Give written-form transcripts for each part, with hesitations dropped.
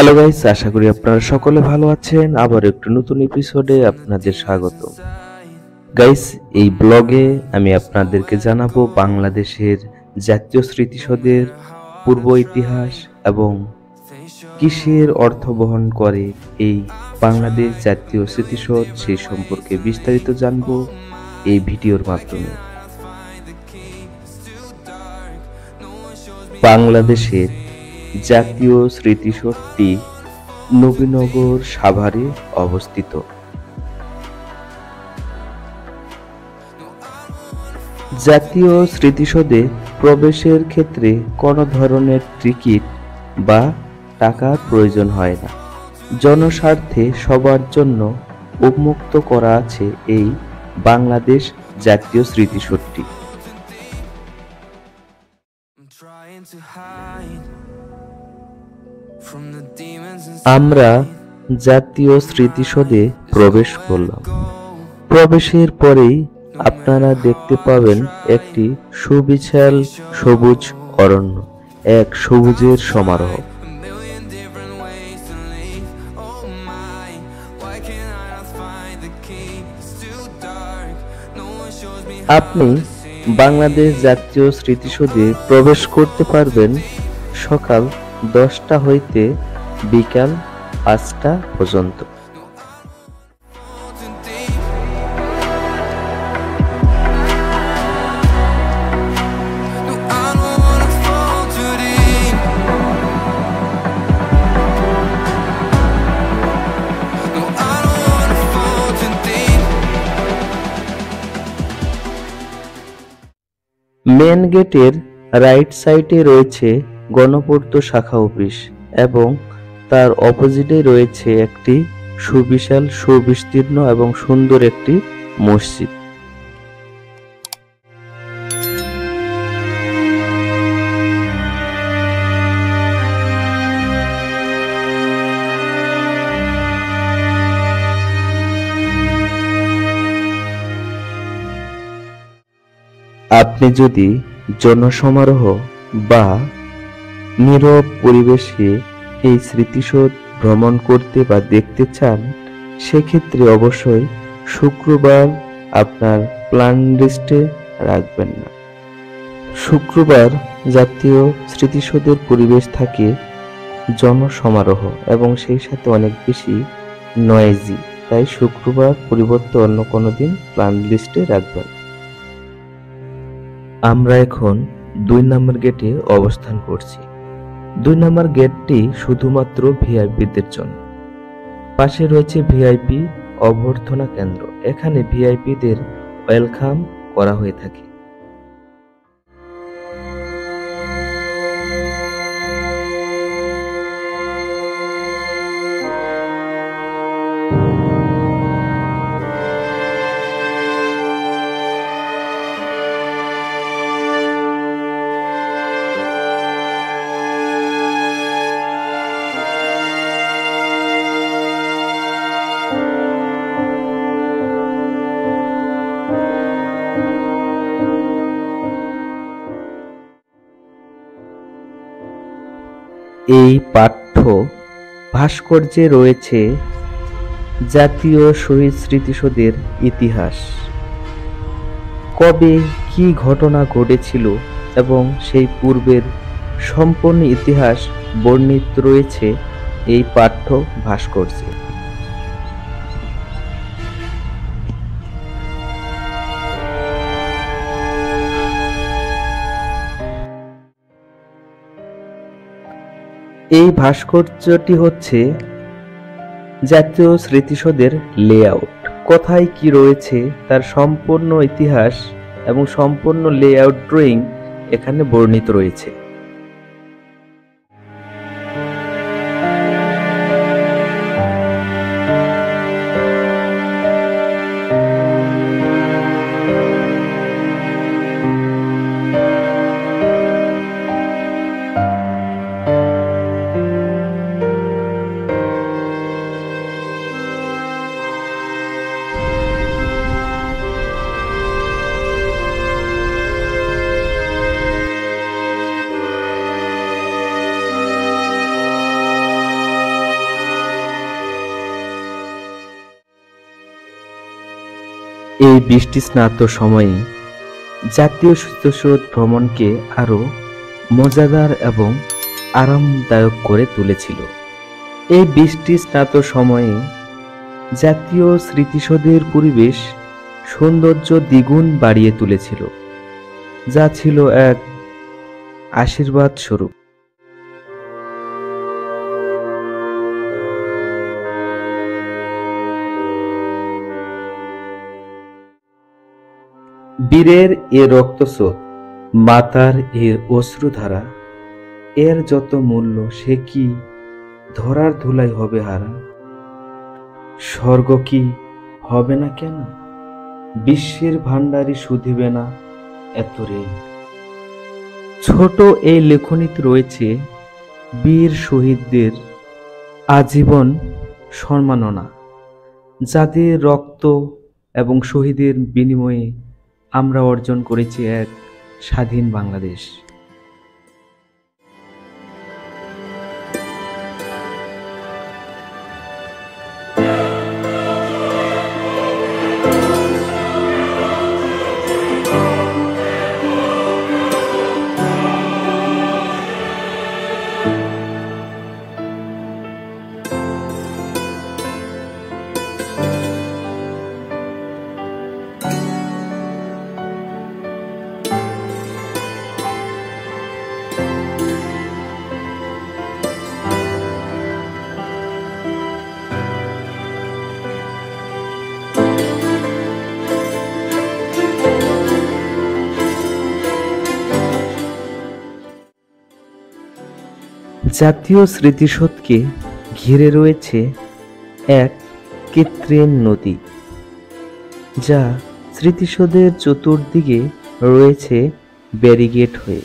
Hello guys, আশা করি আপনারা সকলে ভালো আছেন। আবার একটু নতুন এপিসোডে আপনাদের স্বাগত। গাইস, এই ব্লগে আমি আপনাদেরকে জানাবো বাংলাদেশের জাতীয় স্মৃতিসৌধের পূর্ব ইতিহাস এবং কিসের অর্থ বহন করে এই বাংলাদেশ জাতীয় স্মৃতিসৌধ, সেই সম্পর্কে বিস্তারিত জানবো এই ভিডিওর মাধ্যমে। বাংলাদেশের জাতীয় স্মৃতিসৌধটি নবীনগর সাভারে অবস্থিত। জাতীয় স্মৃতিসৌধে প্রবেশের ক্ষেত্রে কোনো ধরনের টিকিট বা টাকার প্রয়োজন হয় না। জনস্বার্থে সবার জন্য উন্মুক্ত করা আছে এই বাংলাদেশ জাতীয় স্মৃতিসৌধটি। আমরা জাতীয় স্মৃতিসৌধে প্রবেশ করলাম। প্রবেশের পরেই আপনারা দেখতে পাবেন একটি সুবিশাল সবুজ অরণ্য, এক সবুজের সমারোহ। আপনি বাংলাদেশ জাতীয় স্মৃতিসৌধে প্রবেশ করতে পারবেন সকাল 10টা হইতে বিকাল 5টা পর্যন্ত। মেন গেটের রাইট সাইডে রয়েছে গণপূর্ত শাখা অফিস এবং তার অপোজিটে রয়েছে একটি সুবিশাল সুবিস্তীর্ণ এবং সুন্দর একটি মসজিদ। আপনি যদি জনসমারোহ বা নীরব পরিবেশে এই স্মৃতিসৌধ ভ্রমণ করতে বা দেখতে চান, সেক্ষেত্রে অবশ্যই শুক্রবার আপনার প্ল্যান লিস্টে রাখবেন না। শুক্রবার জাতীয় স্মৃতিসৌধের পরিবেশ থাকে জনসমারোহ এবং সেই সাথে অনেক বেশি নয়েজি, তাই শুক্রবার পরিবর্তে অন্য কোনো দিন প্ল্যান লিস্টে রাখবেন। আমরা এখন 2 নম্বর গেটে অবস্থান করছি। 2 নম্বর গেটটি শুধুমাত্র ভিআইপিদের জন্য। পাশে রয়েছে ভিআইপি অভ্যর্থনা কেন্দ্র। এখানে ভিআইপিদের ওয়েলকাম করা হয়ে থাকে। এই পাঠ্য ভাস্কর্যে রয়েছে জাতীয় শহীদ স্মৃতিসৌধের ইতিহাস, কবে কি ঘটনা ঘটেছিল এবং সেই পূর্বের সম্পূর্ণ ইতিহাস বর্ণিত রয়েছে এই পাঠ্য ভাস্কর্যে। এই ভাস্কর্যটি হচ্ছে জাতীয় স্মৃতিসৌধের লেআউট। কোথায় কি রয়েছে তার সম্পূর্ণ ইতিহাস এবং সম্পূর্ণ লেআউট ড্রয়িং এখানে বর্ণিত রয়েছে। এই বৃষ্টি স্নাত সময়ে জাতীয় স্মৃতিসৌধ ভ্রমণকে আরো মজাদার এবং আরামদায়ক করে তুলেছিল। এই বৃষ্টি স্নাত সময়ে জাতীয় স্মৃতিসৌধের পরিবেশ সৌন্দর্য দ্বিগুণ বাড়িয়ে তুলেছিল, যা ছিল এক আশীর্বাদ স্বরূপ। বীরের এ রক্তস্রোত, মাতার এ অশ্রুধারা, এর যত মূল্য সে কি ধরার ধুলায় হবে হারা? স্বর্গ কি হবে না কেন? বিশ্বের ভাণ্ডারী শুধিবে না এত ঋণ। ছোট এই লেখনীতে রয়েছে বীর শহীদদের আজীবন সম্মাননা, যাদের রক্ত এবং শহীদের বিনিময়ে আমরা অর্জন করেছি এক স্বাধীন বাংলাদেশ। জাতীয় স্মৃতিসৌধকে ঘিরে রয়েছে এক কৃত্রিম নদী, যা স্মৃতিসৌধের চতুর্দিকে রয়েছে ব্যারিকেড হয়ে।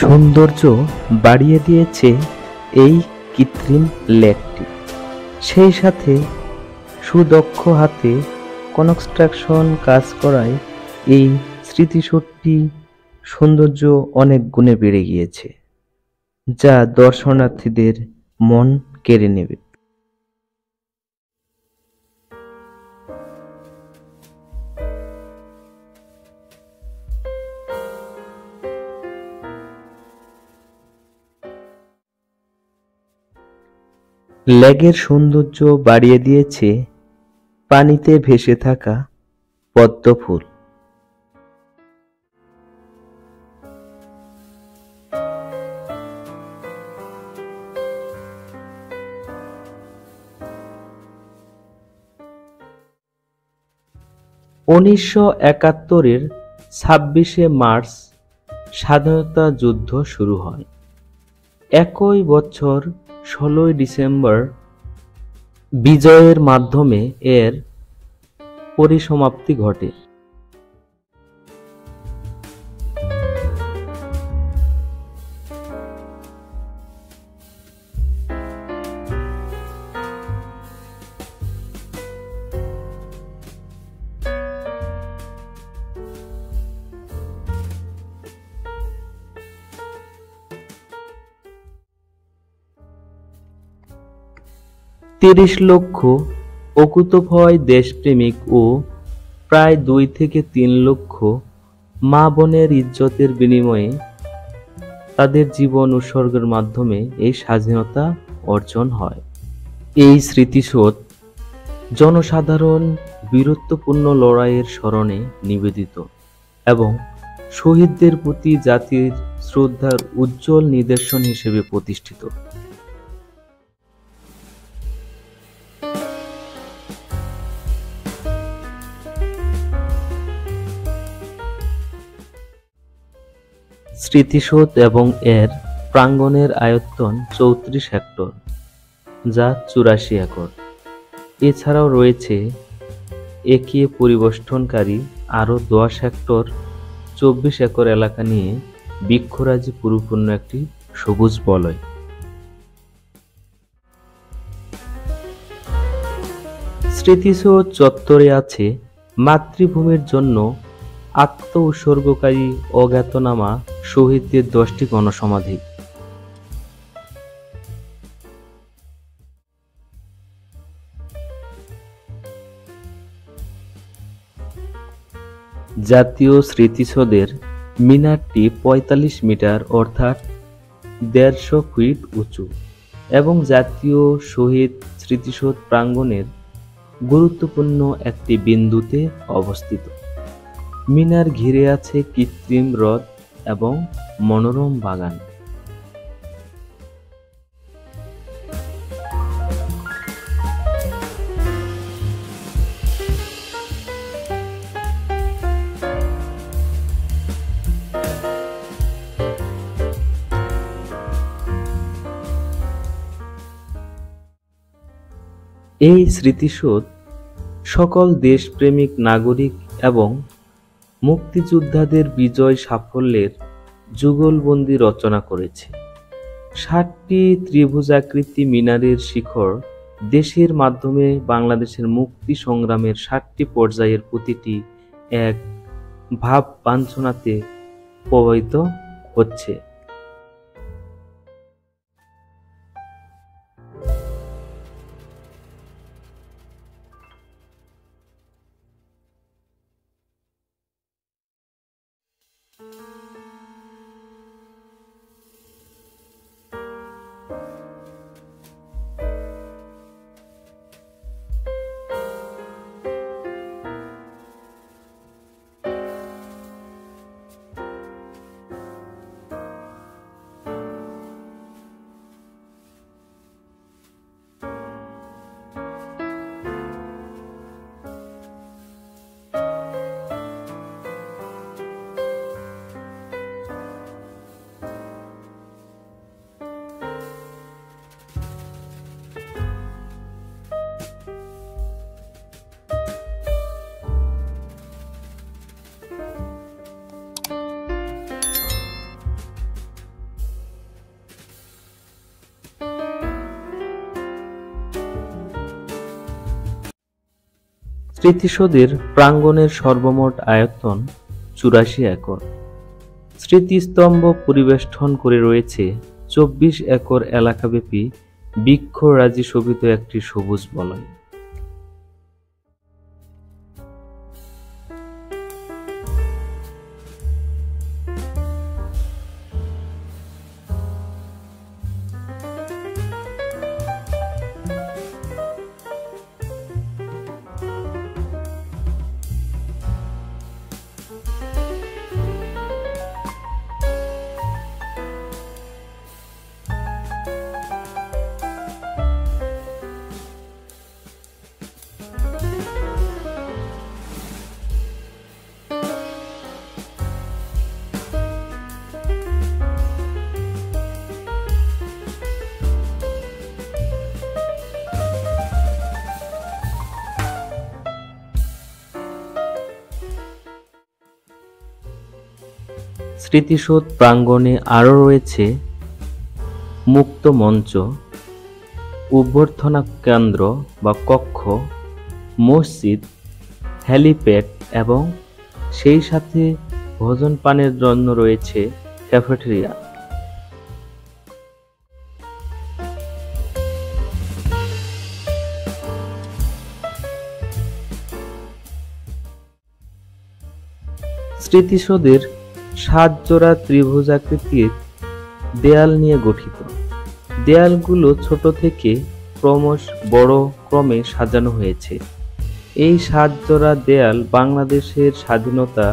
সৌন্দর্য বাড়িয়ে দিয়েছে এই কৃত্রিম লেকটি, সেই সাথে সুদক্ষ হাতে কনস্ট্রাকশন কাজ করায় এই স্মৃতিসৌধটি সৌন্দর্য অনেক গুণে বেড়ে গিয়েছে, যা দর্শনার্থীদের মন কেড়ে নেবে। লেকের সৌন্দর্য বাড়িয়ে দিয়েছে পানিতে ভেসে থাকা পদ্ম ফুল। উনিশশো ৭১-এর ২৬শে মার্চ স্বাধীনতা যুদ্ধ শুরু হয়। একই বছর ১৬ই ডিসেম্বর বিজয়ের মাধ্যমে এর পরিসমাপ্তি ঘটে। ত্রিশ লক্ষ অকুতোভয় দেশপ্রেমিক ও প্রায় ২ থেকে ৩ লক্ষ মা বোনের ইজ্জতের বিনিময়ে তাদের জীবন উৎসর্গের মাধ্যমে এই স্বাধীনতা অর্জন হয়। এই স্মৃতিসৌধ জনসাধারণ বীরত্বপূর্ণ লড়াইয়ের স্মরণে নিবেদিত এবং শহীদদের প্রতি জাতির শ্রদ্ধার উজ্জ্বল নিদর্শন হিসেবে প্রতিষ্ঠিত। স্মৃতিসৌধ এবং এর প্রাঙ্গণের আয়তন ৩৪ হেক্টর, যা ৮৪ একর। এছাড়াও রয়েছে একে পরিবেষ্টনকারী আরও 10 হেক্টর 24 একর এলাকা নিয়ে বৃক্ষরাজি পরিপূর্ণ একটি সবুজ বলয়। স্মৃতিসৌধ চত্বরে আছে মাতৃভূমির জন্য আত্ম উৎসর্গকারী অজ্ঞাতনামা শহীদদের 10টি গণসমাধি। জাতীয় স্মৃতিসৌধের মিনারটি 45 মিটার অর্থাৎ 150 ফিট উঁচু এবং জাতীয় শহীদ স্মৃতিসৌধ প্রাঙ্গণের গুরুত্বপূর্ণ একটি বিন্দুতে অবস্থিত। মিনার ঘিরে আছে কৃত্রিম হ্রদ এবং মনোরম বাগান। এই স্মৃতিসৌধ সকল দেশপ্রেমিক নাগরিক এবং মুক্তিযোদ্ধাদের বিজয় সাফল্যের যুগলবন্দি রচনা করেছে। 7টি ত্রিভুজাকৃতি মিনারের শিখর দেশের মাধ্যমে বাংলাদেশের মুক্তি সংগ্রামের 7টি পর্যায়ের প্রতিটি এক ভাব বাঞ্ছনাতে প্রবাহিত হচ্ছে। স্মৃতিসৌধের প্রাঙ্গণের সর্বমোট আয়তন 84 একর। স্মৃতিস্তম্ভ পরিবেষ্টন করে রয়েছে 24 একর এলাকাব্যাপী বৃক্ষরাজি শোভিত একটি সবুজ বলয়। স্মৃতিসৌধ প্রাঙ্গণে আরও রয়েছে মুক্ত মঞ্চ, অভ্যর্থনা কেন্দ্র বা কক্ষ, মসজিদ, হেলিপ্যাড এবং সেই সাথে ভোজন পানের জন্য রয়েছে ক্যাফেটেরিয়া। স্মৃতিসৌধের 7 জোড়া ত্রিভুজাকৃতির দেয়াল নিয়ে গঠিত। দেয়ালগুলো ছোট থেকে ক্রমশ বড় ক্রমে সাজানো হয়েছে। এই 7 জোড়া দেয়াল বাংলাদেশের স্বাধীনতা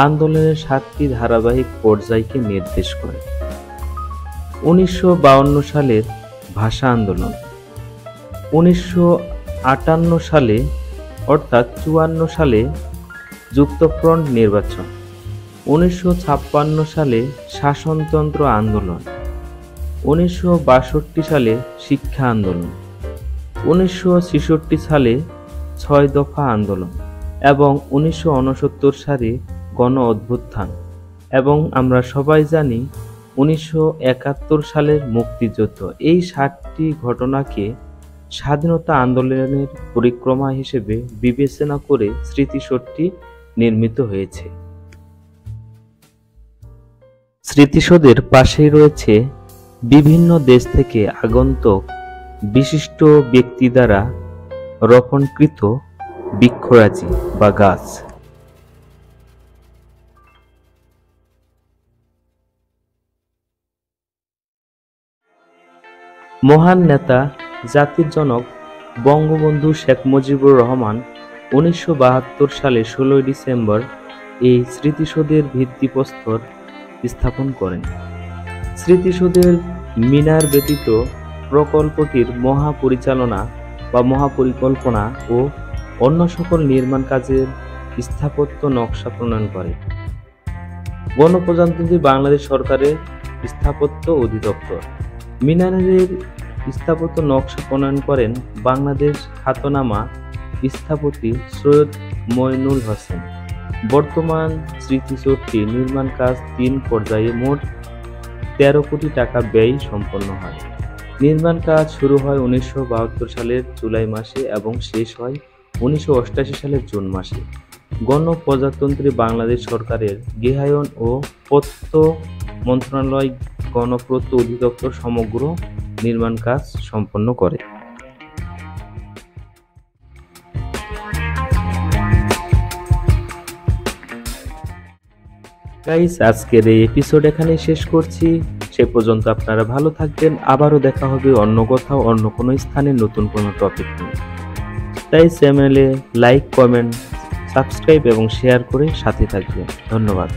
আন্দোলনের 7টি ধারাবাহিক পর্যায়কে নির্দেশ করে। 1952 সালের ভাষা আন্দোলন, 1958 সালে অর্থাৎ 54 সালে যুক্তফ্রন্ট নির্বাচন, 1956 সালে শাসনতন্ত্র আন্দোলন, 1962 সালে শিক্ষা আন্দোলন, 1966 সালে 6 দফা আন্দোলন এবং 1969 সালে গণ অভ্যুত্থান এবং আমরা সবাই জানি 1971 সালের মুক্তিযুদ্ধ। এই 7টি ঘটনাকে স্বাধীনতা আন্দোলনের পরিক্রমা হিসেবে বিবেচনা করে স্মৃতিসৌধটি নির্মিত হয়েছে। স্মৃতিসৌধের পাশেই রয়েছে বিভিন্ন দেশ থেকে আগন্তুক বিশিষ্ট ব্যক্তি দ্বারা রোপণকৃত বৃক্ষরাজি বা গাছ। মহান নেতা জাতির জনক বঙ্গবন্ধু শেখ মুজিবুর রহমান 1972 সালে 16 ডিসেম্বর এই স্মৃতিসৌধের ভিত্তিপ্রস্তর স্থাপন করেন। স্মৃতিসৌধের মিনার ব্যতীত প্রকল্পটির মহাপরিচালনা বা মহাপরিকল্পনা ও অন্য সকল নির্মাণ কাজের স্থাপত্য নকশা প্রণয়ন করে গণপ্রজাতন্ত্রী বাংলাদেশ সরকারের স্থাপত্য অধিদপ্তর। মিনারের স্থাপত্য নকশা প্রণয়ন করেন বাংলাদেশ খ্যাতনামা স্থপতি সৈয়দ মইনুল হোসেন। বর্তমান স্মৃতিসৌধটি নির্মাণ কাজ 3 পর্যায়ে মোট 13 কোটি টাকা ব্যয় সম্পন্ন হয়। নির্মাণ কাজ শুরু হয় 1972 সালের জুলাই মাসে এবং শেষ হয় 1988 সালের জুন মাসে। গণপ্রজাতন্ত্রী বাংলাদেশ সরকারের গৃহায়ন ও পূর্ত মন্ত্রণালয় গণপূর্ত অধিদপ্তর সমগ্র নির্মাণ কাজ সম্পন্ন করে। গাইস, আজকের এই এপিসোড এখানেই শেষ করছি। সে পর্যন্ত আপনারা ভালো থাকবেন। আবারও দেখা হবে অন্য কোথাও, অন্য কোনো স্থানে, নতুন কোনো টপিক নিয়ে। তাই চ্যানেলে লাইক, কমেন্ট, সাবস্ক্রাইব এবং শেয়ার করে সাথে থাকবেন। ধন্যবাদ।